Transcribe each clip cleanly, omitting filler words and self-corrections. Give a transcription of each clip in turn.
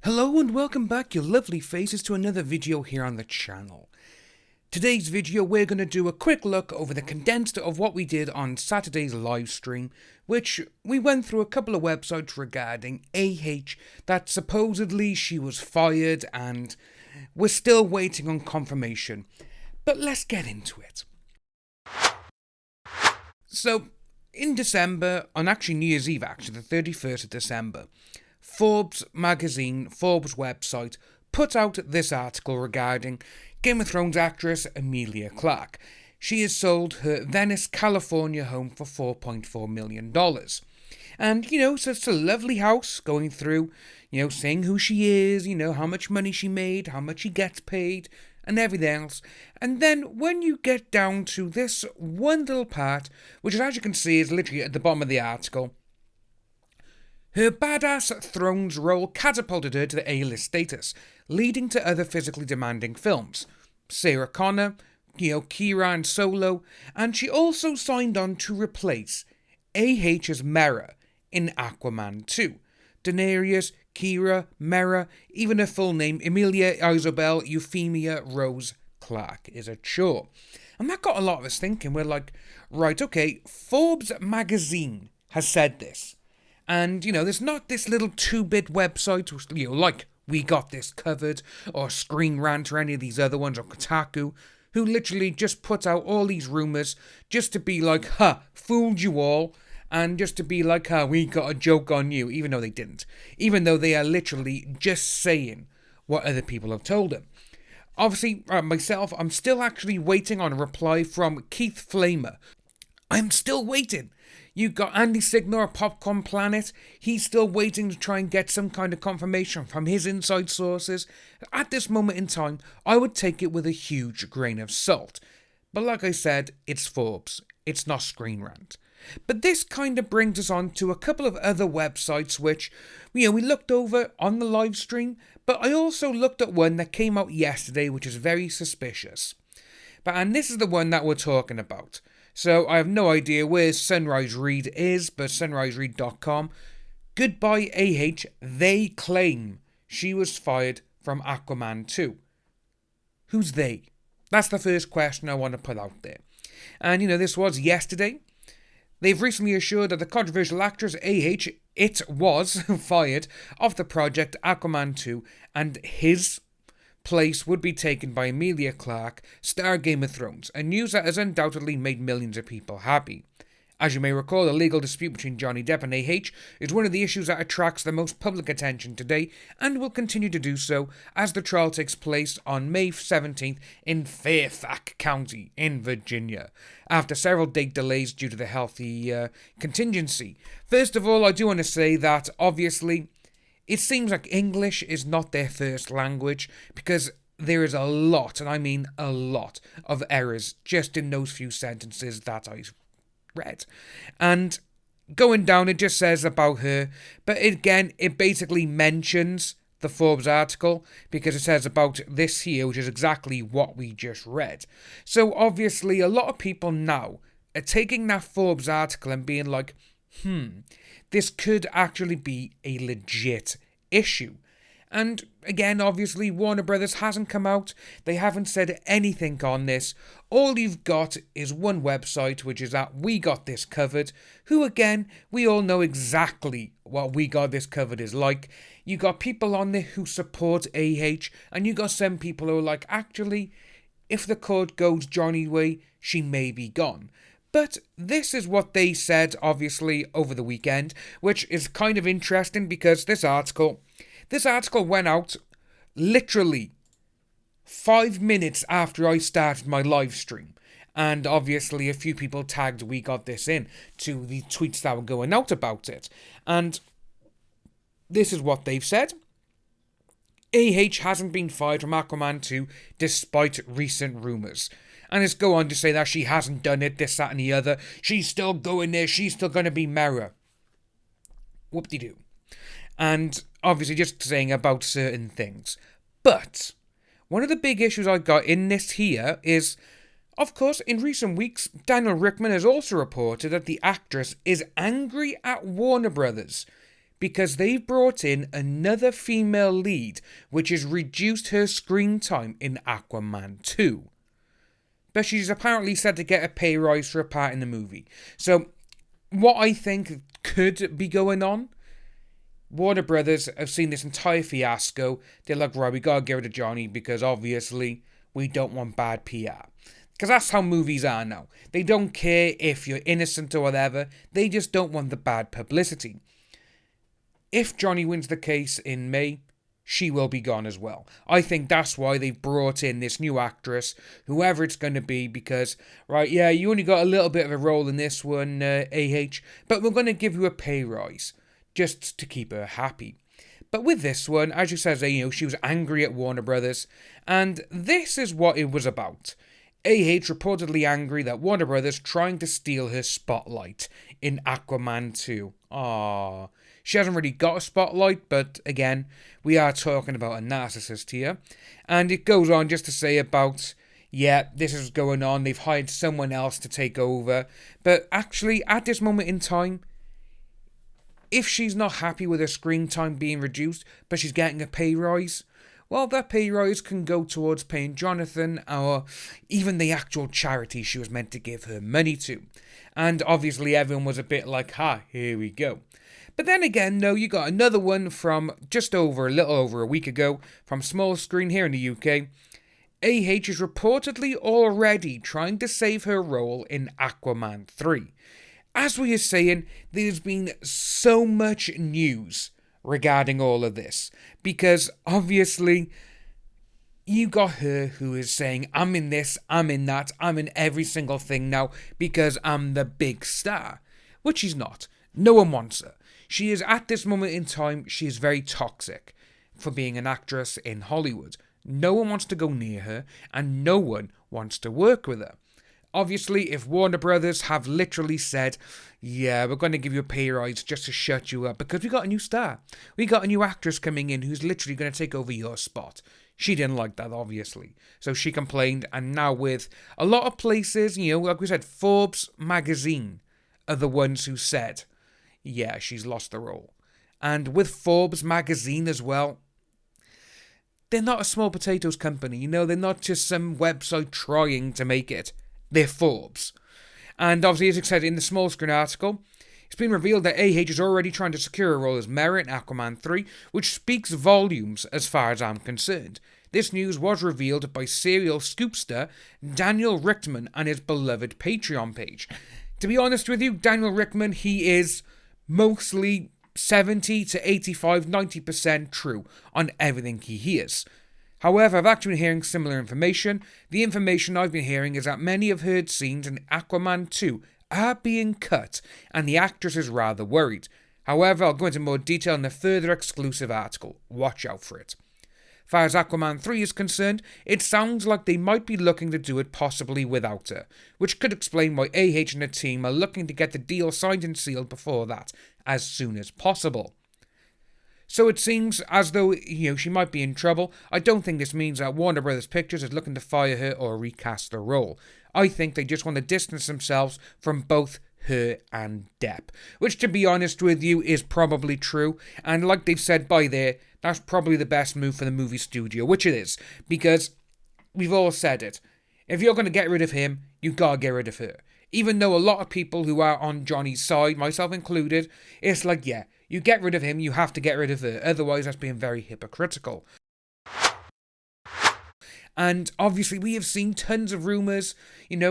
Hello and welcome back, you lovely faces, to another video here on the channel. Today's video we're going to do a quick look over the condensed of what we did on Saturday's live stream, which we went through a couple of websites regarding AH, that supposedly she was fired and we're still waiting on confirmation. But let's get into it. So, in December, on actually New Year's Eve, the 31st of December, Forbes magazine, Forbes website, put out this article regarding Game of Thrones actress Emilia Clarke. She has sold her Venice, California home for $4.4 million. And, so it's a lovely house, going through, saying who she is, how much money she made, how much she gets paid, and everything else. And then when you get down to this one little part, which as you can see is literally at the bottom of the article, her badass Thrones role catapulted her to the A-list status, leading to other physically demanding films. Sarah Connor, Kira and Solo, and she also signed on to replace AH's Mera in Aquaman 2. Daenerys, Kira, Mera, even her full name, Emilia Isabel Euphemia Rose Clarke, is a chore. And that got a lot of us thinking. We're like, right, okay, Forbes magazine has said this. And, there's not this little 2-bit website, like We Got This Covered, or Screen Rant, or any of these other ones, or Kotaku, who literally just put out all these rumours just to be like, fooled you all, and just to be like, we got a joke on you, even though they didn't. Even though they are literally just saying what other people have told them. Obviously, myself, I'm still actually waiting on a reply from Keith Flamer. I'm still waiting. You've got Andy Signor of Popcorn Planet. He's still waiting to try and get some kind of confirmation from his inside sources. At this moment in time, I would take it with a huge grain of salt. But like I said, it's Forbes. It's not Screen Rant. But this kind of brings us on to a couple of other websites which, we looked over on the live stream. But I also looked at one that came out yesterday, which is very suspicious. And this is the one that we're talking about. So I have no idea where Sunrise Read is, but sunriseread.com. Goodbye AH, they claim she was fired from Aquaman 2. Who's they? That's the first question I want to put out there. And this was yesterday. They've recently assured that the controversial actress it was fired off the project Aquaman 2, and his place would be taken by Emilia Clarke, star Game of Thrones, a news that has undoubtedly made millions of people happy. As you may recall, the legal dispute between Johnny Depp and AH is one of the issues that attracts the most public attention today, and will continue to do so as the trial takes place on May 17th in Fairfax County in Virginia, after several date delays due to the healthy contingency. First of all, I do want to say that, obviously, it seems like English is not their first language, because there is a lot, and I mean a lot, of errors just in those few sentences that I read. And going down, it just says about her, but again, it basically mentions the Forbes article, because it says about this here, which is exactly what we just read. So obviously, a lot of people now are taking that Forbes article and being like, this could actually be a legit issue. And again, obviously, Warner Brothers hasn't come out. They haven't said anything on this. All you've got is one website, which is at We Got This Covered, who again, we all know exactly what We Got This Covered is like. You got people on there who support AH, and you got some people who are like, actually, if the court goes Johnny's way, she may be gone. But this is what they said, obviously, over the weekend, which is kind of interesting because this article went out literally 5 minutes after I started my live stream. And obviously a few people tagged We Got This in to the tweets that were going out about it. And this is what they've said. AH hasn't been fired from Aquaman 2 despite recent rumours. And it's go on to say that she hasn't done it, this, that and the other. She's still going there, she's still going to be Mera. Whoop-de-doo. And obviously just saying about certain things. But one of the big issues I got in this here is, of course, in recent weeks, Daniel Rickman has also reported that the actress is angry at Warner Brothers because they've brought in another female lead, which has reduced her screen time in Aquaman 2. But she's apparently said to get a pay rise for a part in the movie. So, what I think could be going on, Warner Brothers have seen this entire fiasco. They're like, right, we gotta get rid of Johnny because obviously we don't want bad PR. Because that's how movies are now. They don't care if you're innocent or whatever. They just don't want the bad publicity. If Johnny wins the case in May, she will be gone as well. I think that's why they've brought in this new actress, whoever it's going to be, because, right, yeah, you only got a little bit of a role in this one, AH, but we're going to give you a pay rise, just to keep her happy. But with this one, as you said, she was angry at Warner Brothers, and this is what it was about. AH reportedly angry that Warner Brothers trying to steal her spotlight in Aquaman 2. Aww. She hasn't really got a spotlight, but again, we are talking about a narcissist here. And it goes on just to say about, yeah, this is going on, they've hired someone else to take over. But actually, at this moment in time, if she's not happy with her screen time being reduced, but she's getting a pay rise, well, that pay rise can go towards paying Jonathan or even the actual charity she was meant to give her money to. And obviously everyone was a bit like, here we go. But then again, no, you got another one from a little over a week ago, from Small Screen here in the UK. AH is reportedly already trying to save her role in Aquaman 3. As we are saying, there's been so much news regarding all of this, because obviously you got her who is saying, I'm in this, I'm in that, I'm in every single thing now because I'm the big star, which she's not. No one wants her. She is, at this moment in time, she is very toxic for being an actress in Hollywood. No one wants to go near her, and no one wants to work with her. Obviously, if Warner Brothers have literally said, yeah, we're going to give you a pay rise just to shut you up, because we got a new star. We got a new actress coming in who's literally going to take over your spot. She didn't like that, obviously. So she complained, and now with a lot of places, like we said, Forbes magazine are the ones who said, yeah, she's lost the role. And with Forbes magazine as well, they're not a small potatoes company, they're not just some website trying to make it. They're Forbes. And obviously, as I said in the Small Screen article, it's been revealed that AH is already trying to secure a role as Mera in Aquaman 3, which speaks volumes as far as I'm concerned. This news was revealed by serial scoopster Daniel Richtman on his beloved Patreon page. To be honest with you, Daniel Richtman, he is mostly 70 to 85, 90% true on everything he hears. However, I've actually been hearing similar information. The information I've been hearing is that many have heard scenes in Aquaman 2 are being cut, and the actress is rather worried. However, I'll go into more detail in a further exclusive article. Watch out for it. As far as Aquaman 3 is concerned, it sounds like they might be looking to do it possibly without her, which could explain why AH and the team are looking to get the deal signed and sealed before that, as soon as possible. So it seems as though, she might be in trouble. I don't think this means that Warner Brothers Pictures is looking to fire her or recast the role. I think they just want to distance themselves from both her and Depp, which, to be honest with you, is probably true. And like they've said by there, that's probably the best move for the movie studio, which it is, because we've all said it. If you're going to get rid of him, you gotta get rid of her. Even though a lot of people who are on Johnny's side, myself included, it's like, yeah, you get rid of him, you have to get rid of her. Otherwise, that's being very hypocritical. And obviously, we have seen tons of rumours,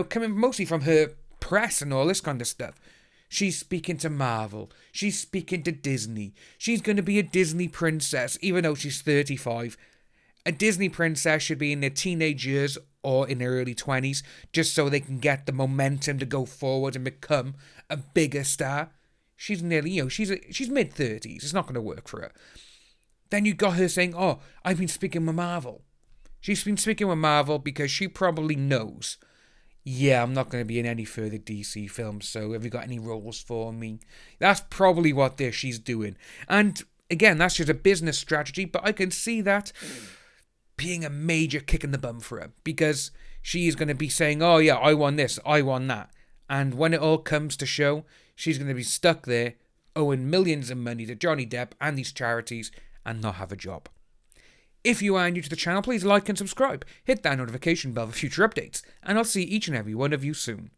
coming mostly from her press and all this kind of stuff. She's speaking to Marvel. She's speaking to Disney. She's going to be a Disney princess, even though she's 35. A Disney princess should be in their teenage years or in their early 20s, just so they can get the momentum to go forward and become a bigger star. She's nearly, she's mid-30s. It's not going to work for her. Then you got her saying, I've been speaking with Marvel. She's been speaking with Marvel because she probably knows, yeah, I'm not going to be in any further DC films, so have you got any roles for me? That's probably what she's doing. And again, that's just a business strategy, but I can see that being a major kick in the bum for her, because she is going to be saying, oh yeah, I want this, I want that. And when it all comes to show, she's going to be stuck there owing millions of money to Johnny Depp and these charities and not have a job. If you are new to the channel, please like and subscribe, hit that notification bell for future updates, and I'll see each and every one of you soon.